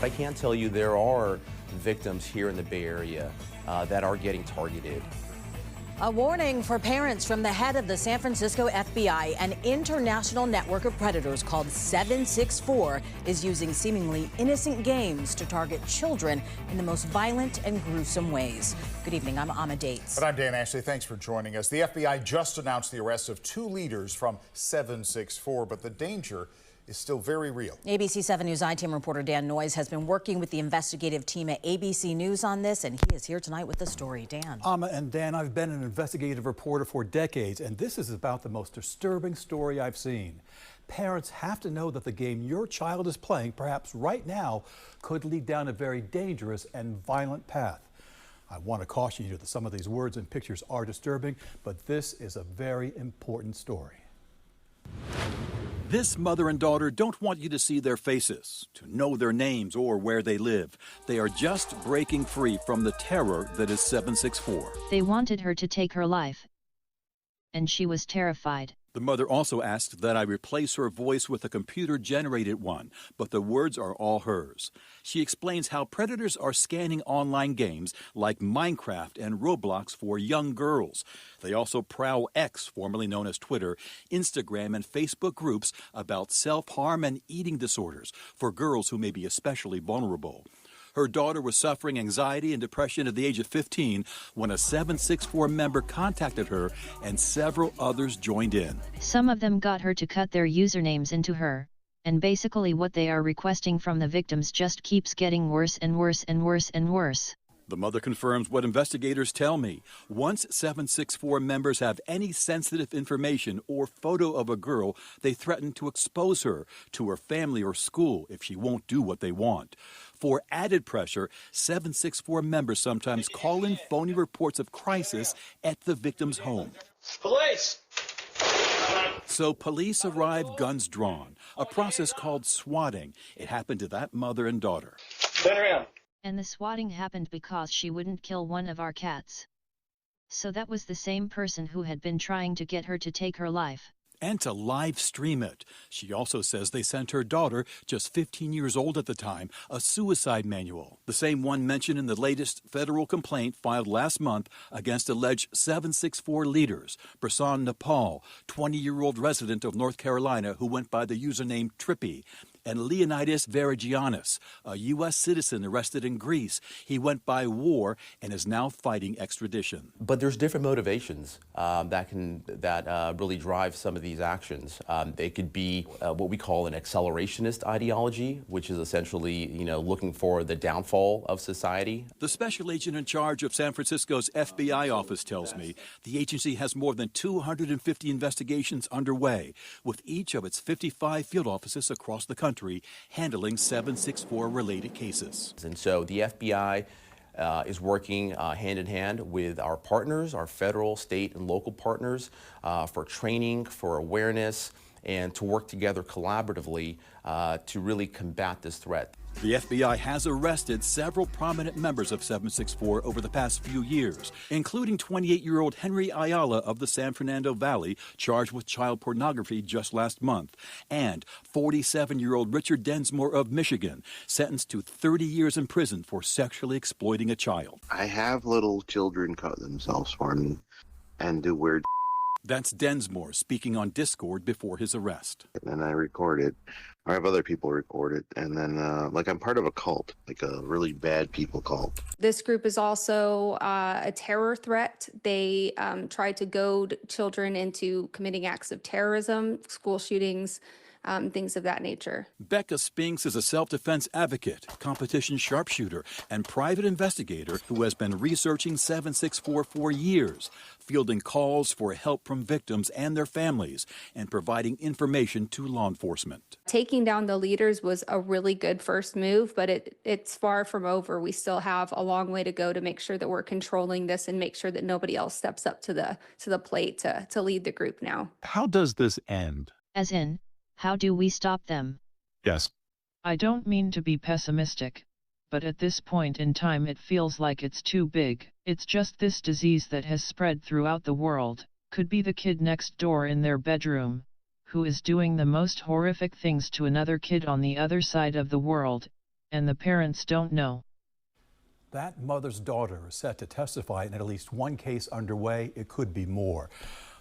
I can tell you there are victims here in the Bay Area that are getting targeted. A warning for parents from the head of the San Francisco FBI. An international network of predators called 764 is using seemingly innocent games to target children in the most violent and gruesome ways. Good evening, I'm Ama Dates. And I'm Dan Ashley. Thanks for joining us. The FBI just announced the arrest of 2 leaders from 764, but the danger is still very real. ABC 7 News I-Team reporter Dan Noyes has been working with the investigative team at ABC News on this, and he is here tonight with the story. Dan. Ama and Dan, I've been an investigative reporter for decades, and this is about the most disturbing story I've seen. Parents have to know that the game your child is playing, perhaps right now, could lead down a very dangerous and violent path. I want to caution you that some of these words and pictures are disturbing, but this is a very important story. This mother and daughter don't want you to see their faces, to know their names or where they live. They are just breaking free from the terror that is 764. They wanted her to take her life, and she was terrified. The mother also asked that I replace her voice with a computer-generated one, but the words are all hers. She explains how predators are scanning online games like Minecraft and Roblox for young girls. They also prowl X, formerly known as Twitter, Instagram, and Facebook groups about self-harm and eating disorders for girls who may be especially vulnerable. Her daughter was suffering anxiety and depression at the age of 15 when a 764 member contacted her and several others joined in. Some of them got her to cut their usernames into her, and basically what they are requesting from the victims just keeps getting worse and worse and worse and worse. The mother confirms what investigators tell me. Once 764 members have any sensitive information or photo of a girl, they threaten to expose her to her family or school if she won't do what they want. For added pressure, 764 members sometimes call in phony reports of crisis at the victim's home. Police! So police arrive guns drawn, a process called swatting. It happened to that mother and daughter. Turn around. And the swatting happened because she wouldn't kill one of our cats. So that was the same person who had been trying to get her to take her life. And to live stream it. She also says they sent her daughter, just 15 years old at the time, a suicide manual. The same one mentioned in the latest federal complaint filed last month against alleged 764 leaders. Prasan Nepal, 20-year-old resident of North Carolina who went by the username Trippy, and Leonidas Verigiannis, a U.S. citizen arrested in Greece. He went by War and is now fighting extradition. But there's different motivations that really drive some of these actions. They could be what we call an accelerationist ideology, which is essentially, looking for the downfall of society. The special agent in charge of San Francisco's FBI office tells me the agency has more than 250 investigations underway, with each of its 55 field offices across the country handling 764 related cases. And so the FBI is working hand in hand with our partners, our federal, state, and local partners for training, for awareness, and to work together collaboratively to really combat this threat. The FBI has arrested several prominent members of 764 over the past few years, including 28-year-old Henry Ayala of the San Fernando Valley, charged with child pornography just last month, and 47-year-old Richard Densmore of Michigan, sentenced to 30 years in prison for sexually exploiting a child. I have little children cut themselves for me and do weird. That's Densmore speaking on Discord before his arrest. And then I record it. I have other people record it. And then, I'm part of a cult, like a really bad people cult. This group is also a terror threat. They try to goad children into committing acts of terrorism, school shootings, things of that nature. Becca Spinks is a self-defense advocate, competition sharpshooter, and private investigator who has been researching 764 for years, fielding calls for help from victims and their families, and providing information to law enforcement. Taking down the leaders was a really good first move, but it's far from over. We still have a long way to go to make sure that we're controlling this and make sure that nobody else steps up to the plate to lead the group now. How does this end? As in, how do we stop them? Yes. I don't mean to be pessimistic, but at this point in time it feels like it's too big. It's just this disease that has spread throughout the world. Could be the kid next door in their bedroom, who is doing the most horrific things to another kid on the other side of the world, and the parents don't know. That mother's daughter is set to testify in at least one case underway. It could be more.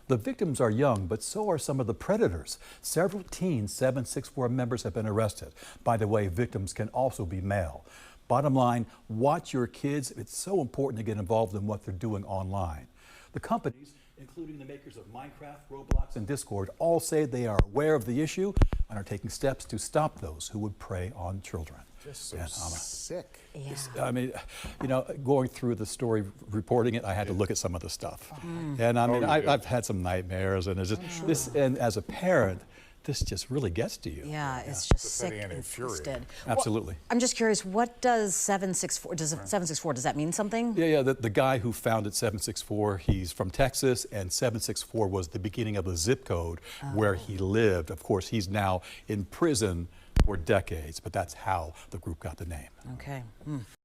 The victims are young, but so are some of the predators. Several teen 764 members have been arrested. By the way, victims can also be male. Bottom line, watch your kids. It's so important to get involved in what they're doing online. The companies, including the makers of Minecraft, Roblox, and Discord, all say they are aware of the issue and are taking steps to stop those who would prey on children. Just so sick. Yeah. I mean, you know, going through the story, reporting it, I had to look at some of the stuff. And I mean, I've had some nightmares, and it's just, this, and as a parent, this just really gets to you. Yeah, it's just sick Pathetic and and infuriating. twisted. Absolutely. Well, I'm just curious, what does 764, does 764, does that mean something? Yeah, the guy who founded 764, he's from Texas, and 764 was the beginning of the zip code where he lived. Of course, he's now in prison for decades, but that's how the group got the name. Okay.